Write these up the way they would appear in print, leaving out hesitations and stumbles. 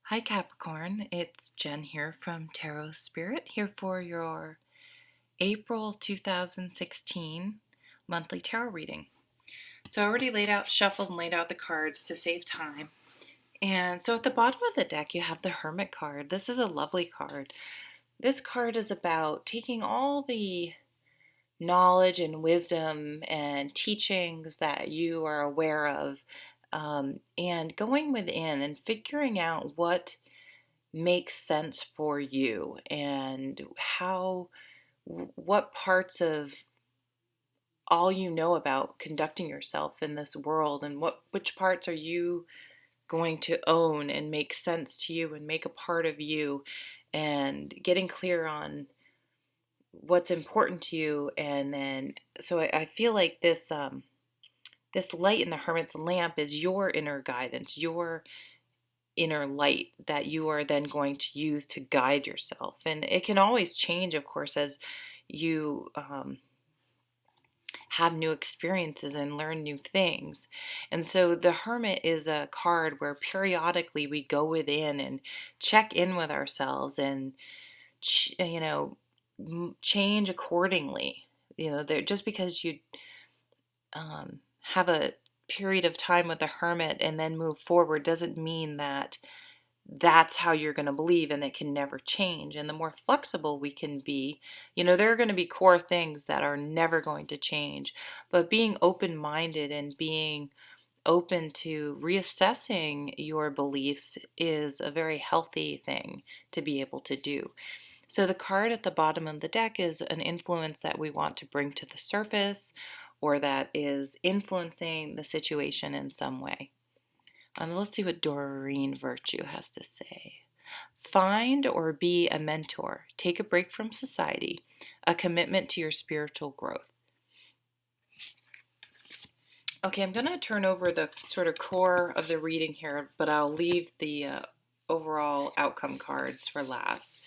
Hi Capricorn, it's Jen here from Tarot Spirit, here for your April 2016 monthly tarot reading. So I already shuffled and laid out the cards to save time. And so at the bottom of the deck you have the Hermit card. This is a lovely card. This card is about taking all the knowledge and wisdom and teachings that you are aware of, and going within and figuring out what makes sense for you and what parts of all you know about conducting yourself in this world, and which parts are you going to own and make sense to you and make a part of you, and getting clear on what's important to you. And then so I feel like this light in the Hermit's lamp is your inner guidance, your inner light that you are then going to use to guide yourself. And it can always change, of course, as you have new experiences and learn new things. And so the Hermit is a card where periodically we go within and check in with ourselves and, change accordingly. Just because you have a period of time with the Hermit and then move forward doesn't mean that that's how you're going to believe, and it can never change. And the more flexible we can be, there are going to be core things that are never going to change, but being open-minded and being open to reassessing your beliefs is a very healthy thing to be able to do. So the card at the bottom of the deck is an influence that we want to bring to the surface, or that is influencing the situation in some way. Let's see what Doreen Virtue has to say. Find or be a mentor. Take a break from society. A commitment to your spiritual growth. Okay, I'm going to turn over the sort of core of the reading here, but I'll leave the overall outcome cards for last.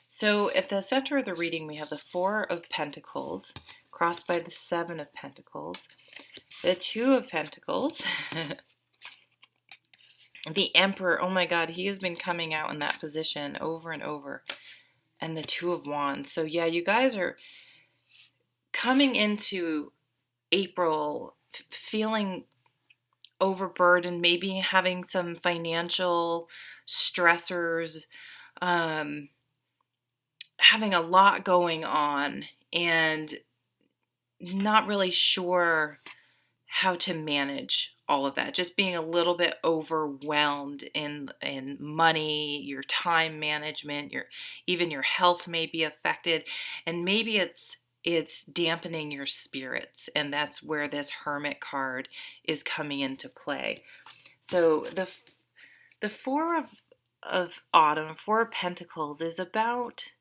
So at the center of the reading, we have the Four of Pentacles, crossed by the Seven of Pentacles, the Two of Pentacles, the Emperor. Oh my God, he has been coming out in that position over and over. And the Two of Wands. So yeah, you guys are coming into April feeling overburdened, maybe having some financial stressors, having a lot going on, and not really sure how to manage all of that, just being a little bit overwhelmed in money, your time management, even your health may be affected, and maybe it's dampening your spirits, and that's where this Hermit card is coming into play. So the Four of Pentacles is about,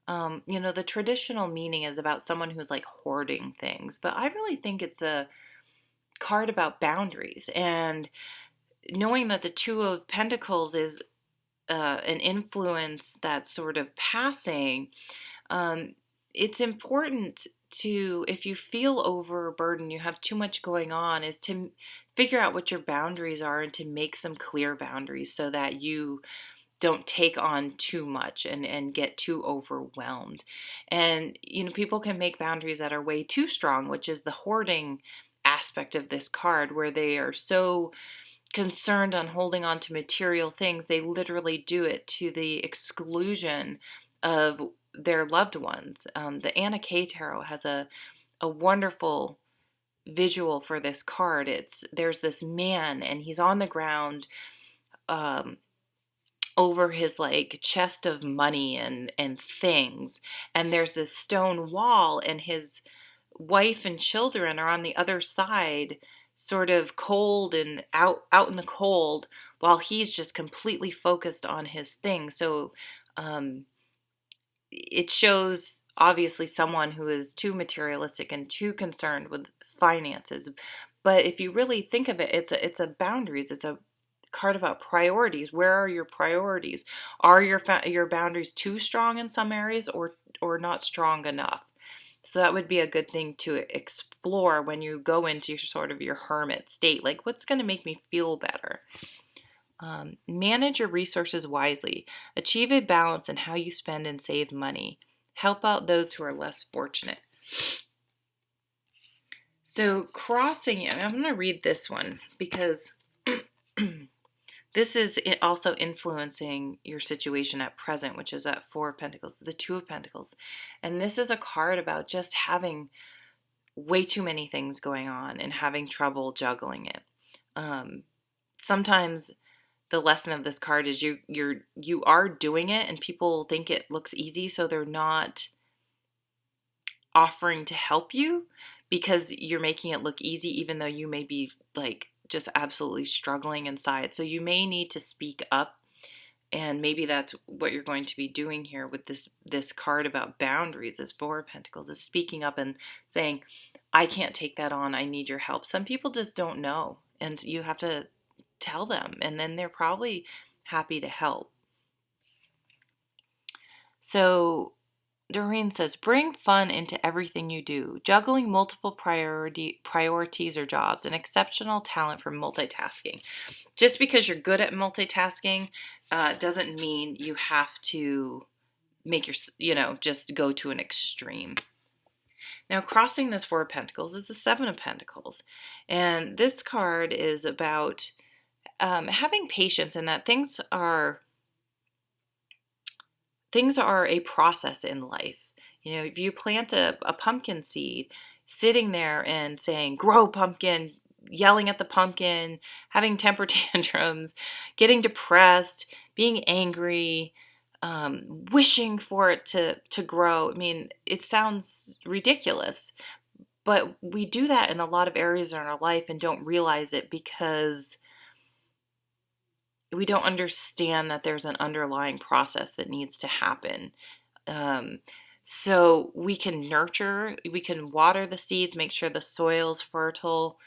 the traditional meaning is about someone who's like hoarding things, but I really think it's a card about boundaries, and knowing that the Two of Pentacles is an influence that's sort of passing. It's important to, if you feel overburdened, you have too much going on, is to figure out what your boundaries are and to make some clear boundaries so that you don't take on too much and get too overwhelmed. And, people can make boundaries that are way too strong, which is the hoarding aspect of this card, where they are so concerned on holding on to material things, they literally do it to the exclusion of their loved ones. The Anna K Tarot has a wonderful visual for this card. There's this man, and he's on the ground, over his like chest of money and things, and there's this stone wall, and his wife and children are on the other side, sort of cold and out in the cold, while he's just completely focused on his thing. So it shows obviously someone who is too materialistic and too concerned with finances. But if you really think of it, it's a boundaries. It's a card about priorities. Where are your priorities? Are your boundaries too strong in some areas, or not strong enough? So that would be a good thing to explore when you go into sort of your hermit state. Like, what's going to make me feel better? Manage your resources wisely. Achieve a balance in how you spend and save money. Help out those who are less fortunate. So crossing, I'm going to read this one because this is also influencing your situation at present, which is at Four of Pentacles, the Two of Pentacles. And this is a card about just having way too many things going on and having trouble juggling it. Sometimes the lesson of this card is you are doing it and people think it looks easy, so they're not offering to help you because you're making it look easy, even though you may be like just absolutely struggling inside. So you may need to speak up, and maybe that's what you're going to be doing here with this card about boundaries. This Four of Pentacles is speaking up and saying, I can't take that on, I need your help. Some people just don't know, and you have to tell them, and then they're probably happy to help. So Doreen says, bring fun into everything you do. Juggling multiple priorities or jobs, an exceptional talent for multitasking. Just because you're good at multitasking doesn't mean you have to make just go to an extreme. Now, crossing this Four of Pentacles is the Seven of Pentacles. And this card is about having patience, and that things are a process in life. If you plant a pumpkin seed, sitting there and saying, grow pumpkin, yelling at the pumpkin, having temper tantrums, getting depressed, being angry, wishing for it to grow. I mean, it sounds ridiculous, but we do that in a lot of areas in our life and don't realize it because we don't understand that there's an underlying process that needs to happen. So we can nurture, we can water the seeds, make sure the soil's fertile,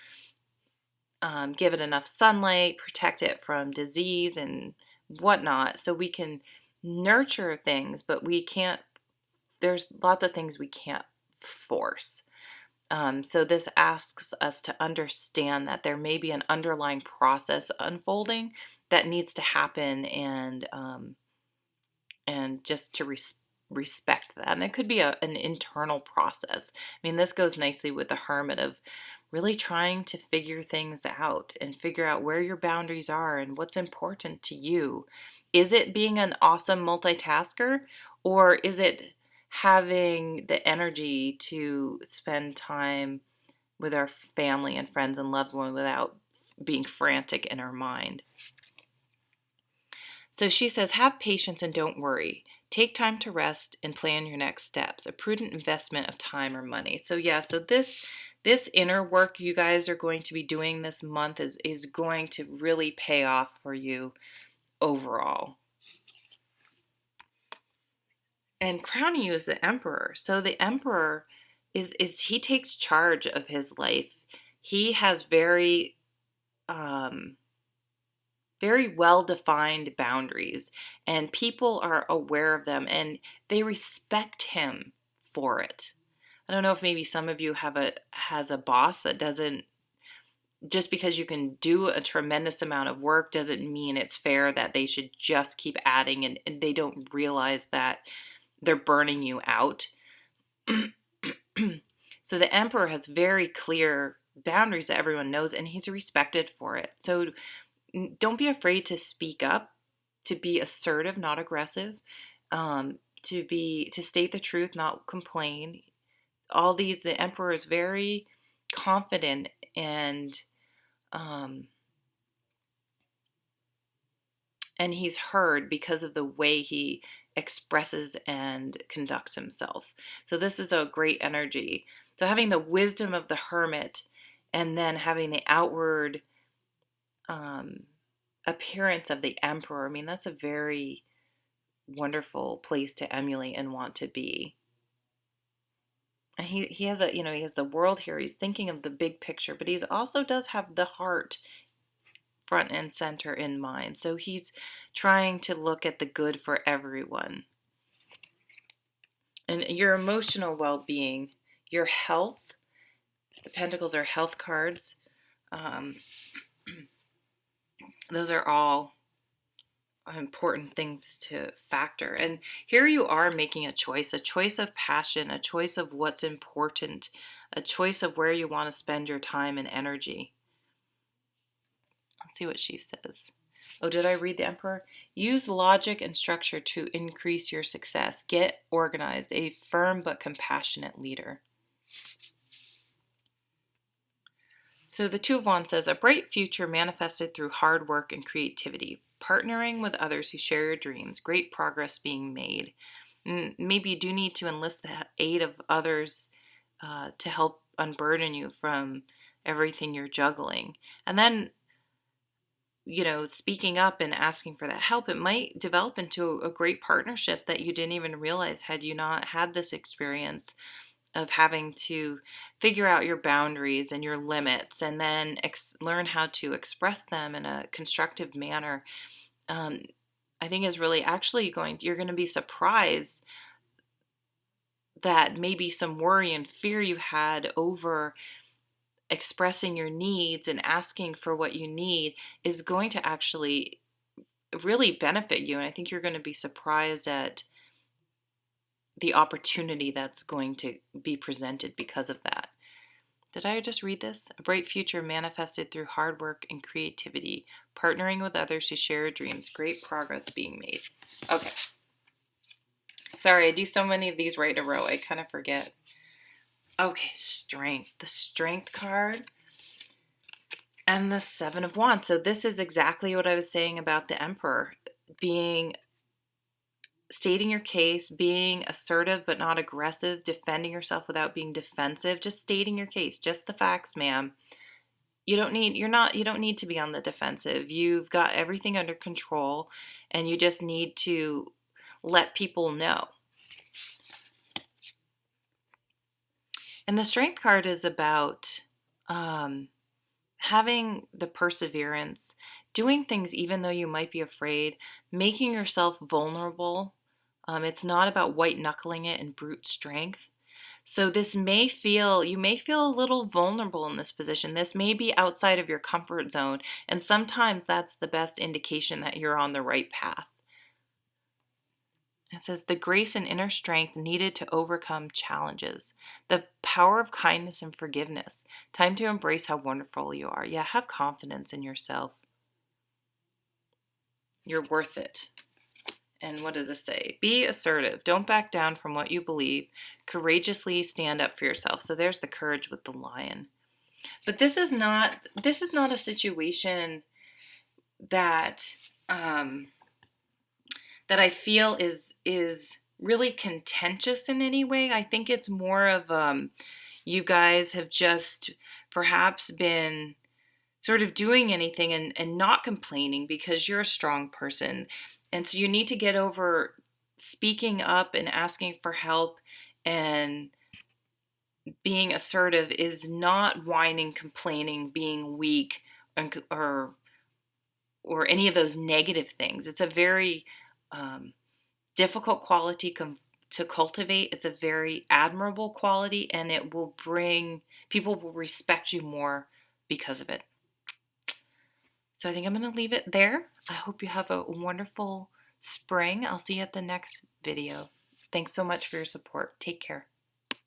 give it enough sunlight, protect it from disease and whatnot. So we can nurture things, but there's lots of things we can't force. So this asks us to understand that there may be an underlying process unfolding that needs to happen, and just to respect that. And it could be an internal process. I mean, this goes nicely with the Hermit of really trying to figure things out and figure out where your boundaries are and what's important to you. Is it being an awesome multitasker, or is it having the energy to spend time with our family and friends and loved ones without being frantic in our mind? So she says, have patience and don't worry. Take time to rest and plan your next steps, a prudent investment of time or money. So so this inner work you guys are going to be doing this month is going to really pay off for you overall. And crowning you as the Emperor. So the Emperor is he takes charge of his life. He has very well-defined boundaries, and people are aware of them, and they respect him for it. I don't know if maybe some of you has a boss that doesn't, just because you can do a tremendous amount of work doesn't mean it's fair that they should just keep adding, and they don't realize that they're burning you out. So the Emperor has very clear boundaries that everyone knows, and he's respected for it. So don't be afraid to speak up, to be assertive, not aggressive, to state the truth, not complain. The Emperor is very confident and he's heard because of the way he expresses and conducts himself. So this is a great energy. So having the wisdom of the Hermit and then having the outward appearance of the Emperor, I mean, that's a very wonderful place to emulate and want to be. And he has he has the world here. He's thinking of the big picture, but he also does have the heart front and center in mind. So he's trying to look at the good for everyone. And your emotional well-being, your health, the Pentacles are health cards. Those are all important things to factor. And here you are making a choice of passion, a choice of what's important, a choice of where you want to spend your time and energy. Let's see what she says. Oh, did I read the Emperor? Use logic and structure to increase your success. Get organized, a firm but compassionate leader. So the Two of Wands says, a bright future manifested through hard work and creativity. Partnering with others who share your dreams. Great progress being made. Maybe you do need to enlist the aid of others to help unburden you from everything you're juggling. And then, speaking up and asking for that help, it might develop into a great partnership that you didn't even realize had you not had this experience of having to figure out your boundaries and your limits, and then learn how to express them in a constructive manner. I think is really actually you're going to be surprised that maybe some worry and fear you had over expressing your needs and asking for what you need is going to actually really benefit you. And I think you're going to be surprised at the opportunity that's going to be presented because of that. Did I just read this? A bright future manifested through hard work and creativity, partnering with others to share dreams, great progress being made. Okay. Sorry, I do so many of these right in a row, I kind of forget. Okay, strength. The Strength card and the Seven of Wands. So this is exactly what I was saying about the Emperor. Stating your case, being assertive but not aggressive, defending yourself without being defensive, just stating your case, just the facts, ma'am. You don't need to be on the defensive. You've got everything under control and you just need to let people know. And the Strength card is about having the perseverance, doing things even though you might be afraid, making yourself vulnerable. It's not about white knuckling it and brute strength. So you may feel a little vulnerable in this position. This may be outside of your comfort zone, and sometimes that's the best indication that you're on the right path. It says the grace and inner strength needed to overcome challenges. The power of kindness and forgiveness. Time to embrace how wonderful you are. Yeah, have confidence in yourself. You're worth it. And what does this say? Be assertive. Don't back down from what you believe. Courageously stand up for yourself. So there's the courage with the lion. But this is not a situation that that I feel is really contentious in any way. I think it's more of you guys have just perhaps been sort of doing anything and not complaining because you're a strong person. And so you need to get over speaking up and asking for help, and being assertive is not whining, complaining, being weak, or any of those negative things. It's a very difficult quality to cultivate. It's a very admirable quality, and it will people will respect you more because of it. So I think I'm going to leave it there. I hope you have a wonderful spring. I'll see you at the next video. Thanks so much for your support. Take care.